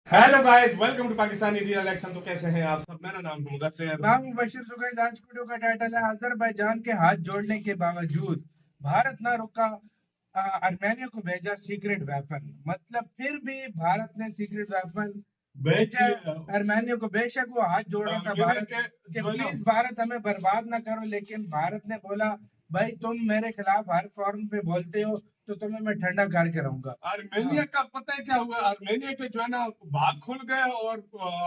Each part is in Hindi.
Hello guys, welcome to Pakistani real action. तो कैसे हैं आप सब? मेरा नाम है मुदस्सिर। नाम बशीर सुगैज। आज की वीडियो का टाइटल है अजरबैजान के हाथ जोड़ने के बावजूद भारत ना रुका, आर्मेनिया को भेजा सीक्रेट वेपन। मतलब फिर भी भारत ने सीक्रेट वेपन भेजा आर्मेनिया को। बेशक वो हाथ जोड़ रहा था भारत के प्लीज भारत हमें बर्बाद ना करो, लेकिन भारत ने बोला भाई तुम मेरे खिलाफ हर फॉर्म पे बोलते हो तो तुम्हें मैं ठंडा करके रहूंगा। आर्मेनिया का पता है क्या हुआ? आर्मेनिया के जो है ना भाग खुल गए और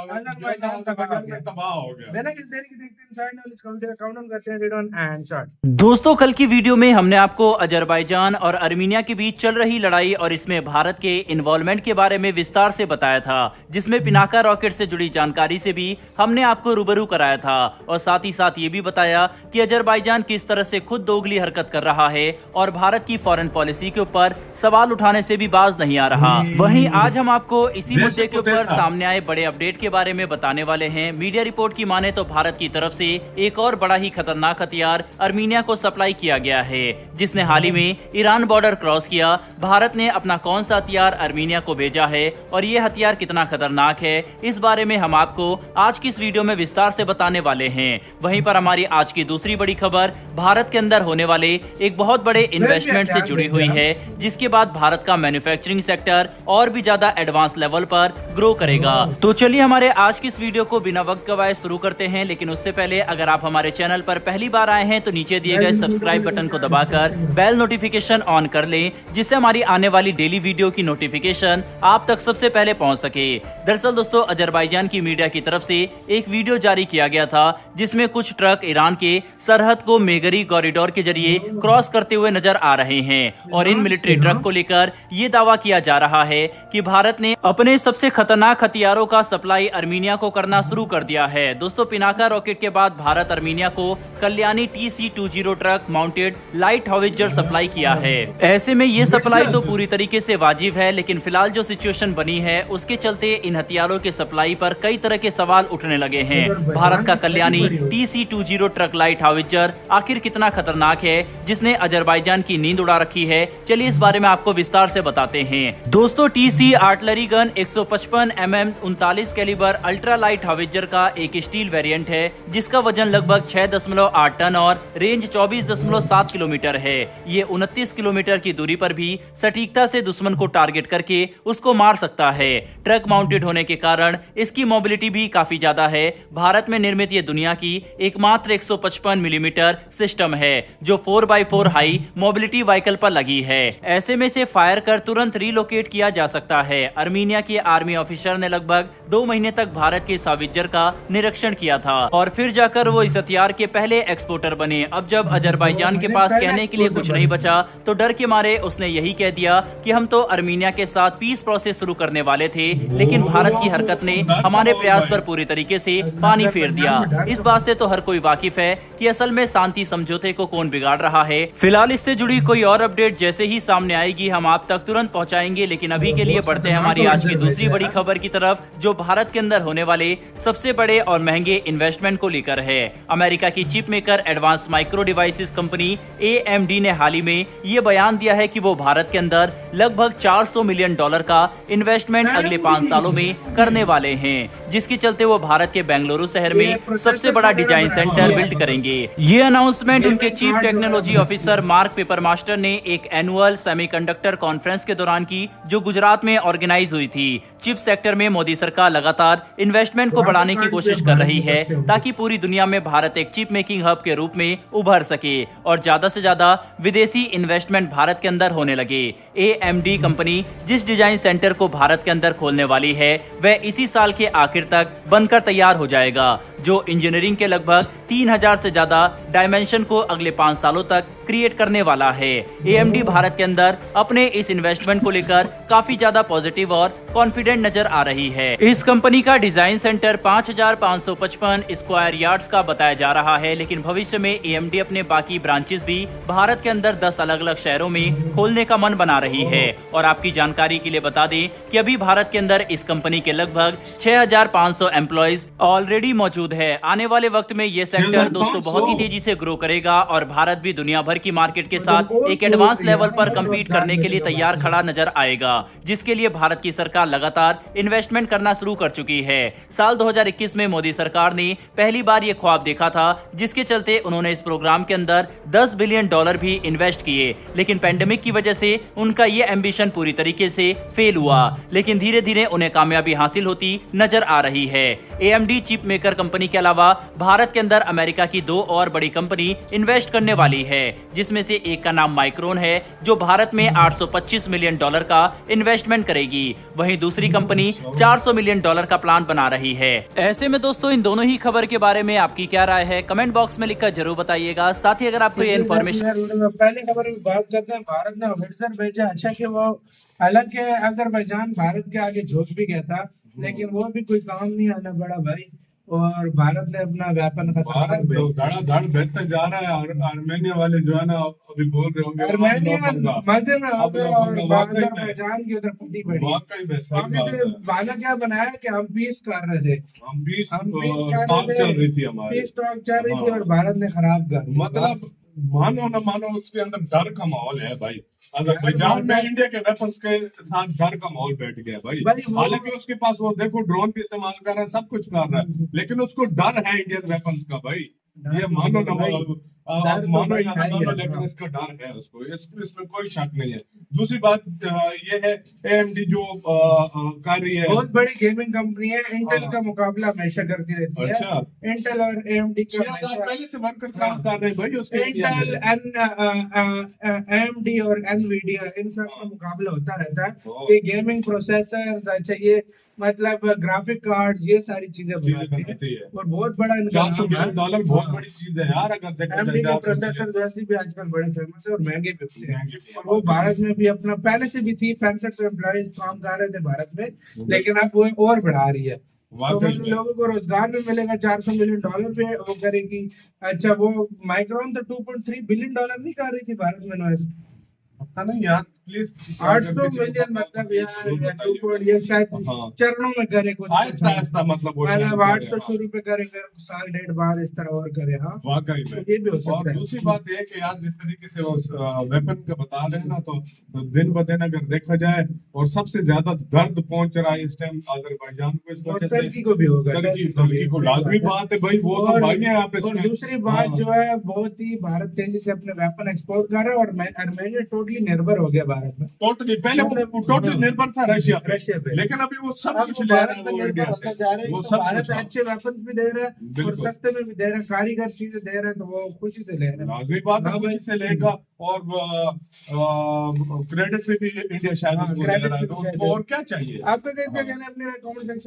अजरबैजान तबाह हो गया। तबाह हो गया। बिना किसी देरी के देखते हैं इनसाइड नॉलेज काउंटडाउन करते हैं। Read on and shot. दोस्तों, कल की वीडियो में हमने आपको अजरबैजान और आर्मीनिया के बीच चल रही लड़ाई और इसमें भारत के इन्वॉल्वमेंट के बारे में विस्तार से बताया था, जिसमें पिनाका रॉकेट से जुड़ी जानकारी से भी हमने आपको रूबरू कराया था और साथ ही साथ ये भी बताया कि अजरबैजान किस तरह से खुद दोगली हरकत कर रहा है और भारत की फॉरेन पॉलिसी के ऊपर सवाल उठाने से भी बाज नहीं आ रहा। वहीं आज हम आपको इसी मुद्दे के ऊपर सामने आए बड़े अपडेट के बारे में बताने वाले हैं। मीडिया रिपोर्ट की माने तो भारत की तरफ से एक और बड़ा ही खतरनाक हथियार आर्मीनिया को सप्लाई किया गया है, जिसने हाल ही में ईरान बॉर्डर क्रॉस किया। भारत ने अपना कौन सा हथियार आर्मीनिया को भेजा है और ये हथियार कितना खतरनाक है, इस बारे में हम आपको आज की इस वीडियो में विस्तार से बताने वाले हैं। वहीं पर हमारी आज की दूसरी बड़ी खबर भारत के अंदर होने वाले एक बहुत बड़े इन्वेस्टमेंट से जुड़ी हुई है, जिसके बाद भारत का मैन्युफैक्चरिंग सेक्टर और भी ज्यादा एडवांस लेवल पर ग्रो करेगा। तो चलिए हमारे आज की इस वीडियो को बिना वक्त गवाए शुरू करते हैं। लेकिन उससे पहले अगर आप हमारे चैनल पर पहली बार आए हैं तो नीचे दिए गए सब्सक्राइब बटन को दबाकर बेल नोटिफिकेशन ऑन कर लें, जिससे हमारी आने वाली डेली वीडियो की नोटिफिकेशन आप तक सबसे पहले पहुंच सके। दरअसल दोस्तों, अजरबैजान की मीडिया की तरफ से एक वीडियो जारी किया गया था, जिसमें कुछ ट्रक ईरान के सरहद को मेगरी कॉरिडोर के जरिए क्रॉस करते हुए नजर आ रहे हैं और इन मिलिट्री ट्रक को लेकर ये दावा किया जा रहा है कि भारत ने अपने सबसे खतरनाक हथियारों का सप्लाई आर्मीनिया को करना शुरू कर दिया है। दोस्तों, पिनाका रॉकेट के बाद भारत आर्मीनिया को Kalyani TC-20 truck mounted light howitzer supply किया है। ऐसे में ये सप्लाई तो पूरी तरीके से वाजिब है, लेकिन फिलहाल जो सिचुएशन बनी है उसके चलते इन हथियारों के सप्लाई पर कई तरह के सवाल उठने लगे हैं। भारत का कल्याणी TC-20 ट्रक लाइट हाउवित्जर आखिर कितना खतरनाक है, जिसने अजरबैजान की नींद उड़ा रखी है? चलिए इस बारे में आपको विस्तार से बताते हैं। दोस्तों, TC artillery gun 155 mm 39 calibre ultra light howitzer का एक स्टील वेरिएंट है, जिसका वजन लगभग 6.8 टन और रेंज 24.7 किलोमीटर है। ये 29 किलोमीटर की दूरी पर भी सटीकता से दुश्मन को टारगेट करके उसको मार सकता है। ट्रक माउंटेड होने के कारण इसकी मोबिलिटी भी काफी ज्यादा है। भारत में निर्मित ये दुनिया की एकमात्र 155 मिलीमीटर सिस्टम है, जो 4x4 हाई मोबिलिटी व्हीकल पर लगी है। ऐसे में से फायर कर तुरंत रिलोकेट किया जा सकता है। आर्मीनिया के आर्मी ऑफिसर ने लगभग 2 महीने तक भारत के इस हाउवित्जर का निरीक्षण किया था और फिर जाकर वो इस हथियार के पहले एक्सपोर्टर बने। अब जब अजरबैजान के पास कहने के लिए कुछ नहीं बचा तो डर के मारे उसने यही कह दिया कि हम तो आर्मीनिया के साथ पीस प्रोसेस शुरू करने वाले थे, लेकिन भारत की हरकत ने हमारे प्रयास पर पूरी तरीके से पानी फेर दिया। इस बात से तो हर कोई वाकिफ है कि असल में शांति समझौते को कौन बिगाड़ रहा है। फिलहाल इससे जुड़ी कोई और अपडेट जैसे ही सामने आएगी हम आप तक तुरंत पहुंचाएंगे। लेकिन अभी के लिए बढ़ते हैं हमारी आज की दूसरी बड़ी खबर की तरफ, जो भारत के अंदर होने वाले सबसे बड़े और महंगे इन्वेस्टमेंट को लेकर है। अमेरिका की chip maker advance micro devices company AMD ने हाल ही में ये बयान दिया है कि वो भारत के अंदर लगभग $400 मिलियन का इन्वेस्टमेंट अगले 5 सालों में करने वाले हैं, जिसके चलते वो भारत के बेंगलुरु शहर में सबसे बड़ा डिजाइन सेंटर बिल्ड करेंगे। ये अनाउंसमेंट उनके चीफ टेक्नोलॉजी ऑफिसर मार्क पेपरमास्टर ने एक एनुअल सेमीकंडक्टर कॉन्फ्रेंस के दौरान की, जो गुजरात में ऑर्गेनाइज हुई थी। चिप सेक्टर में मोदी सरकार लगातार इन्वेस्टमेंट को बढ़ाने की कोशिश कर रही है, ताकि पूरी दुनिया में भारत एक चिप मेकिंग हब के रूप में उभर सके और ज्यादा से ज्यादा विदेशी इन्वेस्टमेंट भारत के अंदर होने लगे। AMD कंपनी जिस डिजाइन सेंटर को भारत के अंदर खोलने वाली है वह इसी साल के आखिर तक बनकर तैयार हो जाएगा, जो इंजीनियरिंग के लगभग 3000 से ज्यादा डायमेंशन को अगले 5 सालों तक क्रिएट करने वाला है। AMD भारत के अंदर अपने इस इन्वेस्टमेंट को लेकर काफी ज्यादा पॉजिटिव और कॉन्फिडेंट नजर आ रही है। इस कंपनी का डिजाइन सेंटर 5555 स्क्वायर यार्ड्स का बताया जा रहा है, लेकिन भविष्य में AMD अपने बाकी ब्रांचेस भी भारत के अंदर 10 अलग अलग शहरों में खोलने का मन बना रही है। और आपकी जानकारी के लिए बता दें कि अभी भारत के अंदर इस कंपनी के लगभग 6500 एम्प्लॉइज ऑलरेडी मौजूद मौजूद है। आने वाले वक्त में ये सेक्टर दोस्तों बहुत ही तेजी से ग्रो करेगा और भारत भी दुनिया भर की मार्केट के साथ एक एडवांस लेवल पर कम्पीट करने के लिए तैयार खड़ा नजर आएगा, जिसके लिए भारत की सरकार लगातार इन्वेस्टमेंट करना शुरू कर चुकी है। साल 2021 में मोदी सरकार ने पहली बार ये ख्वाब देखा था, जिसके चलते उन्होंने इस प्रोग्राम के अंदर $10 बिलियन भी इन्वेस्ट किए, लेकिन पेंडेमिक की वजह से उनका ये एम्बिशन पूरी तरीके से फेल हुआ, लेकिन धीरे धीरे उन्हें कामयाबी हासिल होती नजर आ रही है। AMD चिप मेकर कंपनी के अलावा भारत के अंदर अमेरिका की 2 और बड़ी कंपनी इन्वेस्ट करने वाली है, जिसमें से एक का नाम माइक्रोन है, जो भारत में $825 मिलियन का इन्वेस्टमेंट करेगी। वहीं दूसरी कंपनी $400 मिलियन का प्लान बना रही है। ऐसे में दोस्तों इन दोनों ही खबर के बारे में आपकी क्या राय है, कमेंट बॉक्स में लिखकर जरूर बताइएगा। साथ ही अगर आपको ये इन्फॉर्मेशन पहली खबर में बात करते हैं, भारत ने ऑफिसर भेजा। अच्छा कि वो हालांकि अजरबैजान भारत के आगे झुक भी गया था, लेकिन वो भी कोई काम नहीं आना बड़ा भाई, और भारत ने अपना वेपन भारत धड़ाधड़ बढ़ते जा रहा है। और आर्मेनिया वाले जो है ना अभी बोल रहे होंगे आर्मेनिया मजे में हो गए और अजरबैजान की उधर फटी पड़ी। वाकई में सही अभी बात से है। बहाना क्या बनाया कि हम पीस कर रहे थे, हम पीस कर टॉक रहे चल रही थे, थी हमारी, पीस टॉक चल रही थी और भारत ने खराब कर दी। मतलब मानो न मानो उसके अंदर डर का माहौल है भाई। अजरबैजान में इंडिया के वेपन्स के साथ डर का माहौल बैठ गया भाई। हालांकि उसके पास वो देखो ड्रोन भी इस्तेमाल कर रहा है, सब कुछ कर रहा है, लेकिन उसको डर है इंडियन वेपन्स का भाई। ये मानो न मानो, मानो या न मानो, लेकिन इसका डर है उसको, इसमें कोई शक नहीं है। दूसरी बात ये है AMD जो कर रही है, बहुत बड़ी गेमिंग कंपनी है, इंटेल का मुकाबला हमेशा करती रहती है। अच्छा, इंटेल और AMD का 6 साल पहले से वर्कर काम कर रहे हैं भाई उसके इंटेल AMD और NVIDIA इन सब का मुकाबला होता रहता है। ये गेमिंग प्रोसेसर चाहिए, मतलब ग्राफिक कार्ड, ये सारी चीजें बनाती है और बहुत बड़ा $400 मिलियन बहुत बड़ी चीज है यार। अगर देखा AMD जाए के प्रोसेसर वैसे भी आजकल बड़े फेमस है और महंगे भी होते हैं। महंगे भी और वो भारत में भी अपना पहले से भी थी, 65 एम्प्लॉइज काम कर रहे थे भारत में, लेकिन अब वो और बढ़ा रही है। तो मतलब लोगों को रोजगार भी मिलेगा, $400 मिलियन पे वो करेगी। अच्छा, वो माइक्रोन तो $2.3 बिलियन नहीं कर रही थी भारत में इन्वेस्ट, पता नहीं यार, प्लीज 800 मिलियन, मतलब यार ये शायद चरणों में करे, कुछ आहिस्ता आहिस्ता, मतलब 800 शुरू पे करे, फिर साल डेढ़ बाद इस तरह और करे। हाँ, वाकई में ये भी हो सकता और है। दूसरी बात ये है कि यार जिस तरीके से वो वेपन का बता रहे हैं ना, तो दिन ब दिन अगर देखा जाए, और सबसे ज्यादा दर्द पहुंच रहा है इस टाइम अजरबैजान को, इस वजह से टर्की को भी होगा, टर्की को लाजमी बात है भाई, वो तो भाई है आप और इसमें। दूसरी बात जो है, बहुत ही भारत तेजी से अपने वेपन एक्सपोर्ट कर रहा है और आर्मेनिया टोटली निर्भर हो गया भारत में। टोटली पहले वो टोटली निर्भर था रशिया रशिया पे, लेकिन अभी वो सब कुछ ले भारत रहा है, में वो निर्भर इंडिया होता से जा रहा है। वो तो सब भारत कुछ। अच्छे वेपन्स भी दे रहा है और बिल्कुल। सस्ते में भी दे रहा है, कारीगर चीजें दे रहे हैं, तो वो खुशी से ले रहे हैं। लाजमी बात है, हाँ खुशी भाई। से लेगा, और क्रेडिट पे भी इंडिया शायद उसको दे रहा है, तो उसको और क्या चाहिए। आपका कैसे कहना है, अपने कमेंट सेक्शन